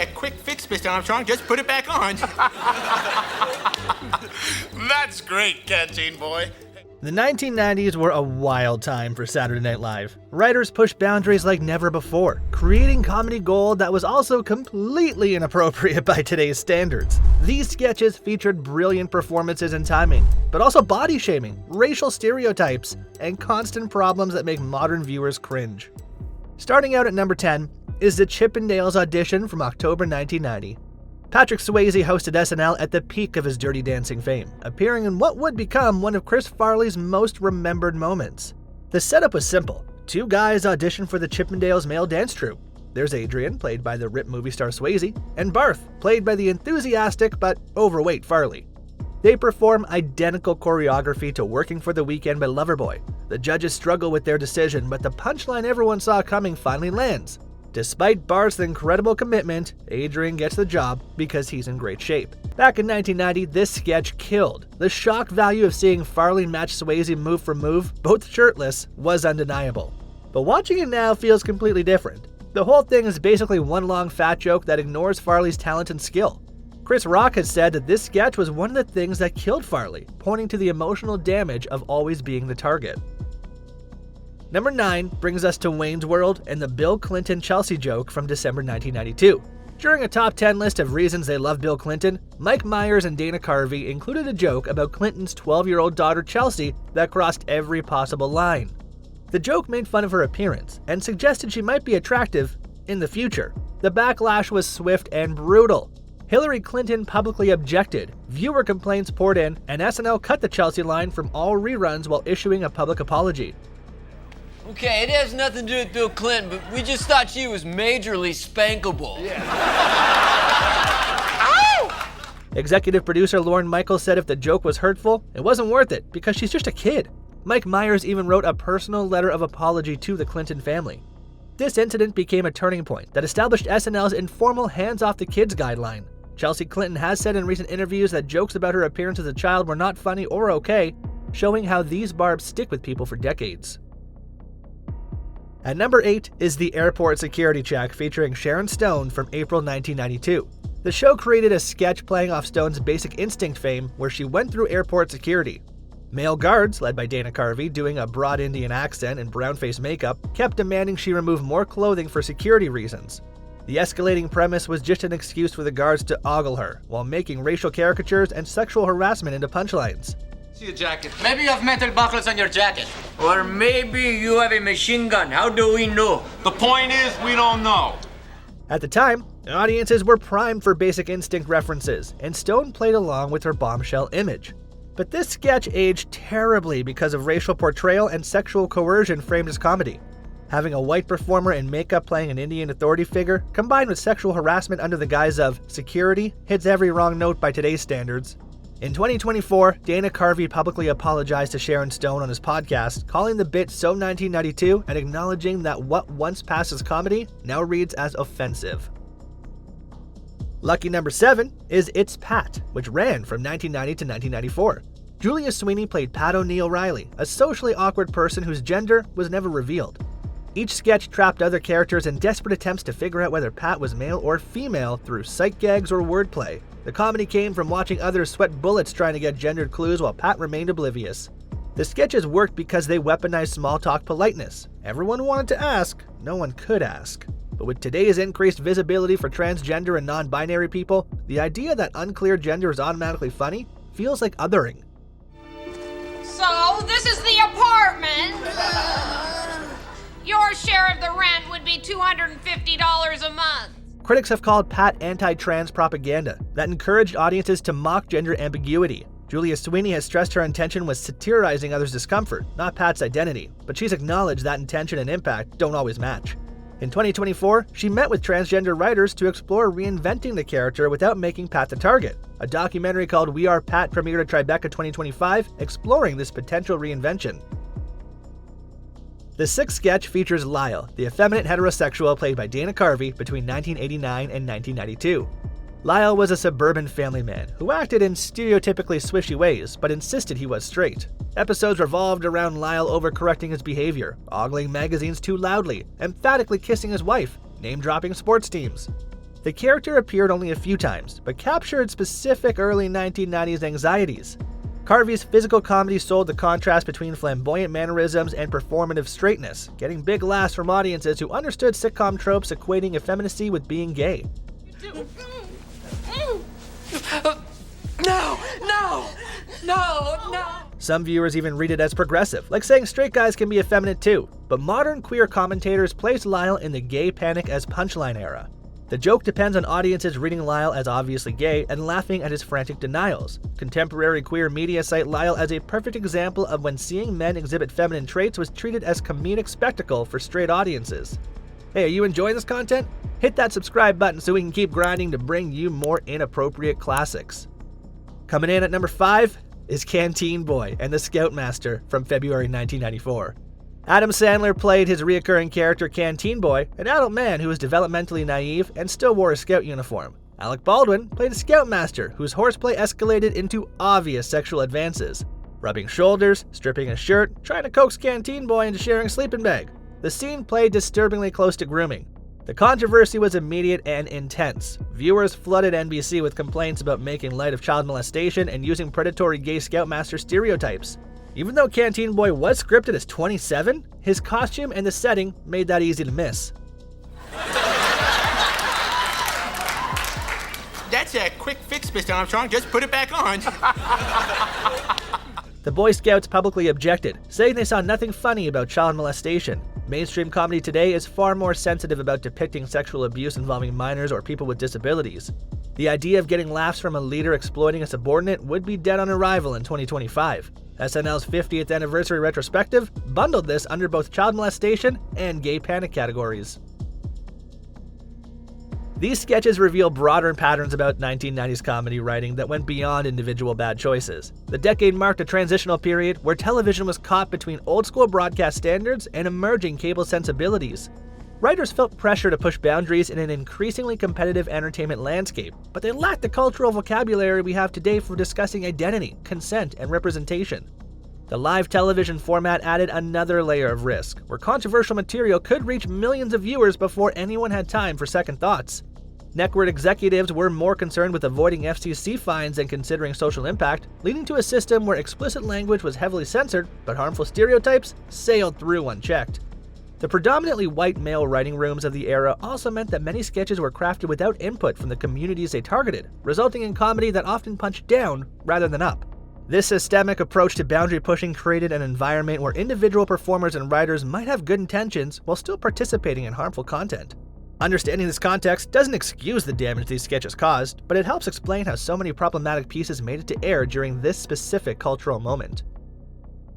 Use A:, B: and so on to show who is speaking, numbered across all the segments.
A: that quick fix Mr. Armstrong. Just put it back on.
B: That's great, Canteen boy.
C: The 1990s were a wild time for Saturday Night Live. Writers pushed boundaries like never before, creating comedy gold that was also completely inappropriate by today's standards. These sketches featured brilliant performances and timing, but also body shaming, racial stereotypes, and constant problems that make modern viewers cringe. Starting out at number 10 is the Chippendales Audition from October 1990. Patrick Swayze hosted SNL at the peak of his Dirty Dancing fame, appearing in what would become one of Chris Farley's most remembered moments. The setup was simple. Two guys audition for the Chippendales male dance troupe. There's Adrian, played by the Rip movie star Swayze, and Barth, played by the enthusiastic but overweight Farley. They perform identical choreography to Working for the Weekend by Loverboy. The judges struggle with their decision, but the punchline everyone saw coming finally lands. Despite Barth's incredible commitment, Adrian gets the job because he's in great shape. Back in 1990, this sketch killed. The shock value of seeing Farley match Swayze move for move, both shirtless, was undeniable. But watching it now feels completely different. The whole thing is basically one long fat joke that ignores Farley's talent and skill. Chris Rock has said that this sketch was one of the things that killed Farley, pointing to the emotional damage of always being the target. Number 9 brings us to Wayne's World and the Bill Clinton Chelsea joke from December 1992. During a top 10 list of reasons they love Bill Clinton, Mike Myers and Dana Carvey included a joke about Clinton's 12-year-old daughter Chelsea that crossed every possible line. The joke made fun of her appearance and suggested she might be attractive in the future. The backlash was swift and brutal. Hillary Clinton publicly objected, viewer complaints poured in, and SNL cut the Chelsea line from all reruns while issuing a public apology.
D: Okay, it has nothing to do with Bill Clinton, but we just thought she was majorly spankable. Yeah.
C: Executive producer Lorne Michaels said if the joke was hurtful, it wasn't worth it because she's just a kid. Mike Myers even wrote a personal letter of apology to the Clinton family. This incident became a turning point that established SNL's informal hands-off-the-kids guideline. Chelsea Clinton has said in recent interviews that jokes about her appearance as a child were not funny or okay, showing how these barbs stick with people for decades. At number 8 is the Airport Security Check featuring Sharon Stone from April 1992. The show created a sketch playing off Stone's Basic Instinct fame where she went through airport security. Male guards, led by Dana Carvey doing a broad Indian accent and brown-face makeup, kept demanding she remove more clothing for security reasons. The escalating premise was just an excuse for the guards to ogle her, while making racial caricatures and sexual harassment into punchlines.
E: See your jacket. Maybe you have metal buckles on your jacket.
D: Or maybe you have a machine gun. How do we know?
E: The point is, we don't know.
C: At the time, audiences were primed for Basic Instinct references, and Stone played along with her bombshell image. But this sketch aged terribly because of racial portrayal and sexual coercion framed as comedy. Having a white performer in makeup playing an Indian authority figure, combined with sexual harassment under the guise of security, hits every wrong note by today's standards. In 2024, Dana Carvey publicly apologized to Sharon Stone on his podcast, calling the bit so 1992 and acknowledging that what once passed as comedy now reads as offensive. Lucky number 7 is It's Pat, which ran from 1990 to 1994. Julia Sweeney played Pat O'Neill Riley, a socially awkward person whose gender was never revealed. Each sketch trapped other characters in desperate attempts to figure out whether Pat was male or female through sight gags or wordplay. The comedy came from watching others sweat bullets trying to get gendered clues while Pat remained oblivious. The sketches worked because they weaponized small talk politeness. Everyone wanted to ask, no one could ask. But with today's increased visibility for transgender and non-binary people, the idea that unclear gender is automatically funny feels like othering.
F: So, this is the apartment. Your share of the rent would be $250 a month.
C: Critics have called Pat anti-trans propaganda that encouraged audiences to mock gender ambiguity. Julia Sweeney has stressed her intention was satirizing others' discomfort, not Pat's identity, but she's acknowledged that intention and impact don't always match. In 2024, she met with transgender writers to explore reinventing the character without making Pat the target. A documentary called We Are Pat premiered at Tribeca 2025, exploring this potential reinvention. The sixth sketch features Lyle, the effeminate heterosexual played by Dana Carvey between 1989 and 1992. Lyle was a suburban family man who acted in stereotypically swishy ways, but insisted he was straight. Episodes revolved around Lyle overcorrecting his behavior, ogling magazines too loudly, emphatically kissing his wife, name-dropping sports teams. The character appeared only a few times, but captured specific early 1990s anxieties. Carvey's physical comedy sold the contrast between flamboyant mannerisms and performative straightness, getting big laughs from audiences who understood sitcom tropes equating effeminacy with being gay.
G: No!
C: Some viewers even read it as progressive, like saying straight guys can be effeminate too, but modern queer commentators placed Lyle in the gay panic as punchline era. The joke depends on audiences reading Lyle as obviously gay and laughing at his frantic denials. Contemporary queer media cite Lyle as a perfect example of when seeing men exhibit feminine traits was treated as comedic spectacle for straight audiences. Hey, are you enjoying this content? Hit that subscribe button so we can keep grinding to bring you more inappropriate classics. Coming in at number 5 is Canteen Boy and the Scoutmaster from February 1994. Adam Sandler played his reoccurring character Canteen Boy, an adult man who was developmentally naive and still wore a scout uniform. Alec Baldwin played a Scoutmaster whose horseplay escalated into obvious sexual advances, rubbing shoulders, stripping his shirt, trying to coax Canteen Boy into sharing a sleeping bag. The scene played disturbingly close to grooming. The controversy was immediate and intense. Viewers flooded NBC with complaints about making light of child molestation and using predatory gay Scoutmaster stereotypes. Even though Canteen Boy was scripted as 27, his costume and the setting made that easy to miss.
A: That's a quick fix, Mr. Armstrong. Just put it back on.
C: The Boy Scouts publicly objected, saying they saw nothing funny about child molestation. Mainstream comedy today is far more sensitive about depicting sexual abuse involving minors or people with disabilities. The idea of getting laughs from a leader exploiting a subordinate would be dead on arrival in 2025. SNL's 50th anniversary retrospective bundled this under both child molestation and gay panic categories. These sketches reveal broader patterns about 1990s comedy writing that went beyond individual bad choices. The decade marked a transitional period where television was caught between old-school broadcast standards and emerging cable sensibilities. Writers felt pressure to push boundaries in an increasingly competitive entertainment landscape, but they lacked the cultural vocabulary we have today for discussing identity, consent, and representation. The live television format added another layer of risk, where controversial material could reach millions of viewers before anyone had time for second thoughts. Network executives were more concerned with avoiding FCC fines than considering social impact, leading to a system where explicit language was heavily censored, but harmful stereotypes sailed through unchecked. The predominantly white male writing rooms of the era also meant that many sketches were crafted without input from the communities they targeted, resulting in comedy that often punched down rather than up. This systemic approach to boundary pushing created an environment where individual performers and writers might have good intentions while still participating in harmful content. Understanding this context doesn't excuse the damage these sketches caused, but it helps explain how so many problematic pieces made it to air during this specific cultural moment.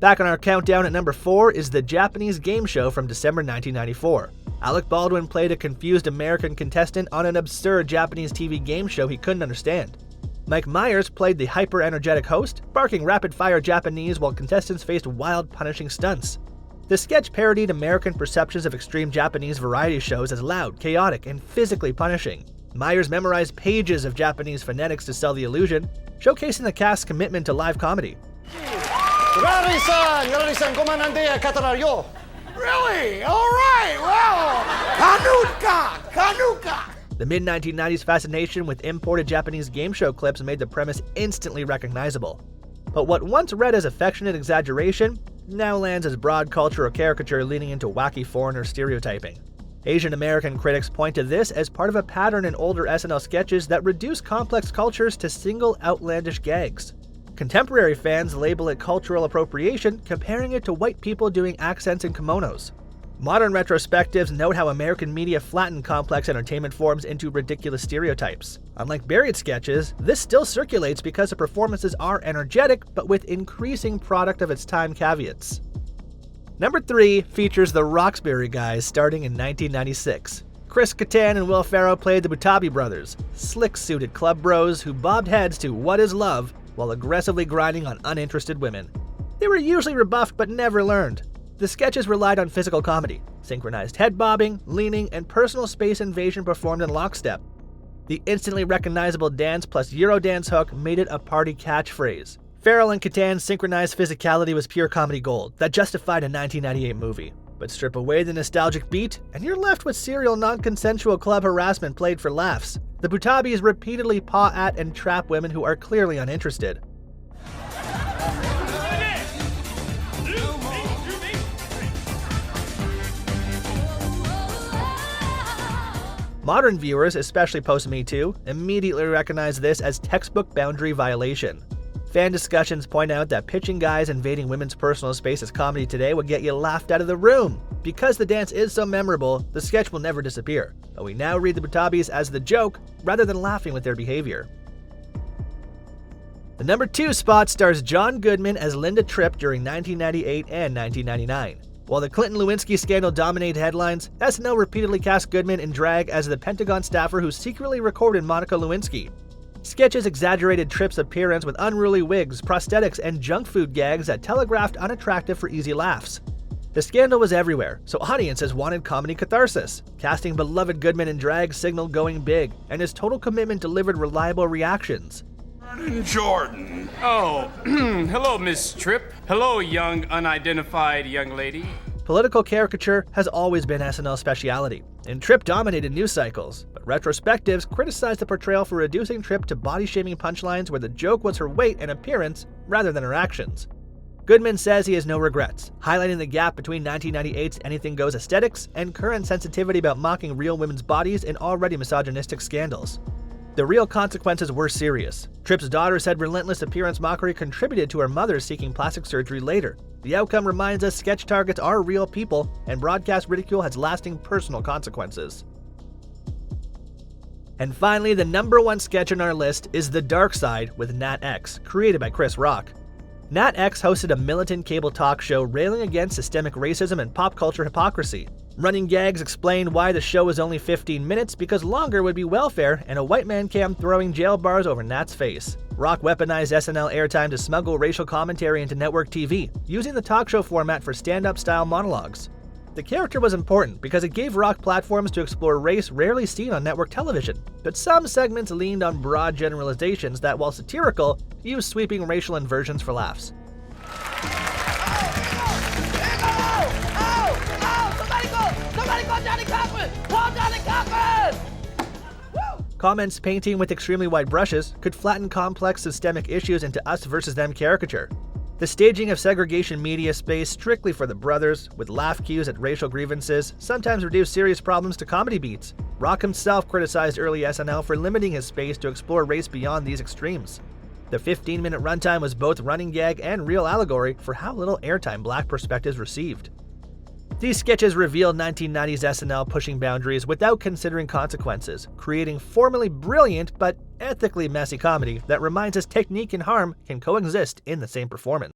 C: Back on our countdown at number 4 is the Japanese game show from December 1994. Alec Baldwin played a confused American contestant on an absurd Japanese TV game show he couldn't understand. Mike Myers played the hyper-energetic host, barking rapid-fire Japanese while contestants faced wild, punishing stunts. The sketch parodied American perceptions of extreme Japanese variety shows as loud, chaotic, and physically punishing. Myers memorized pages of Japanese phonetics to sell the illusion, showcasing the cast's commitment to live comedy.
G: Gary-san, comandante Catanario.
B: Really? All right, well, Kanuka!
C: The mid-1990s fascination with imported Japanese game show clips made the premise instantly recognizable. But what once read as affectionate exaggeration now lands as broad cultural caricature leaning into wacky foreigner stereotyping. Asian American critics point to this as part of a pattern in older SNL sketches that reduce complex cultures to single outlandish gags. Contemporary fans label it cultural appropriation, comparing it to white people doing accents and kimonos. Modern retrospectives note how American media flattened complex entertainment forms into ridiculous stereotypes. Unlike buried sketches, this still circulates because the performances are energetic, but with increasing product of its time caveats. Number 3 features the Roxbury Guys starting in 1996. Chris Kattan and Will Ferrell played the Butabi brothers, slick-suited club bros who bobbed heads to What Is Love while aggressively grinding on uninterested women. They were usually rebuffed but never learned. The sketches relied on physical comedy, synchronized head bobbing, leaning, and personal space invasion performed in lockstep. The instantly recognizable dance plus Eurodance hook made it a party catchphrase. Ferrell and Kattan's synchronized physicality was pure comedy gold that justified a 1998 movie. But strip away the nostalgic beat, and you're left with serial non-consensual club harassment played for laughs. The Butabis repeatedly paw at and trap women who are clearly uninterested. Modern viewers, especially post-Me Too, immediately recognize this as textbook boundary violation. Fan discussions point out that pitching guys invading women's personal space as comedy today would get you laughed out of the room. Because the dance is so memorable, the sketch will never disappear, but we now read the Butabis as the joke rather than laughing with their behavior. The number 2 spot stars John Goodman as Linda Tripp during 1998 and 1999. While the Clinton-Lewinsky scandal dominated headlines, SNL repeatedly cast Goodman in drag as the Pentagon staffer who secretly recorded Monica Lewinsky. Sketches exaggerated Tripp's appearance with unruly wigs, prosthetics, and junk food gags that telegraphed unattractive for easy laughs. The scandal was everywhere, so audiences wanted comedy catharsis. Casting beloved Goodman in drag signaled going big, and his total commitment delivered reliable reactions.
H: Jordan. Oh, hello, Miss Tripp. Hello, young, unidentified young lady.
C: Political caricature has always been SNL's speciality, and Tripp dominated news cycles, but retrospectives criticized the portrayal for reducing Tripp to body-shaming punchlines where the joke was her weight and appearance rather than her actions. Goodman says he has no regrets, highlighting the gap between 1998's Anything Goes aesthetics and current sensitivity about mocking real women's bodies in already misogynistic scandals. The real consequences were serious. Tripp's daughter said relentless appearance mockery contributed to her mother seeking plastic surgery later. The outcome reminds us sketch targets are real people, and broadcast ridicule has lasting personal consequences. And finally, the number 1 sketch on our list is The Dark Side with Nat X, created by Chris Rock. Nat X hosted a militant cable talk show railing against systemic racism and pop culture hypocrisy. Running gags explained why the show was only 15 minutes because longer would be welfare and a white man cam throwing jail bars over Nat's face. Rock weaponized SNL airtime to smuggle racial commentary into network TV, using the talk show format for stand-up style monologues. The character was important because it gave Rock platforms to explore race rarely seen on network television, but some segments leaned on broad generalizations that, while satirical, used sweeping racial inversions for laughs. Comments painting with extremely wide brushes could flatten complex systemic issues into us versus them caricature. The staging of segregation media space strictly for the brothers, with laugh cues at racial grievances, sometimes reduced serious problems to comedy beats. Rock himself criticized early SNL for limiting his space to explore race beyond these extremes. The 15-minute runtime was both running gag and real allegory for how little airtime black perspectives received. These sketches revealed 1990s SNL pushing boundaries without considering consequences, creating formally brilliant but ethically messy comedy that reminds us technique and harm can coexist in the same performance.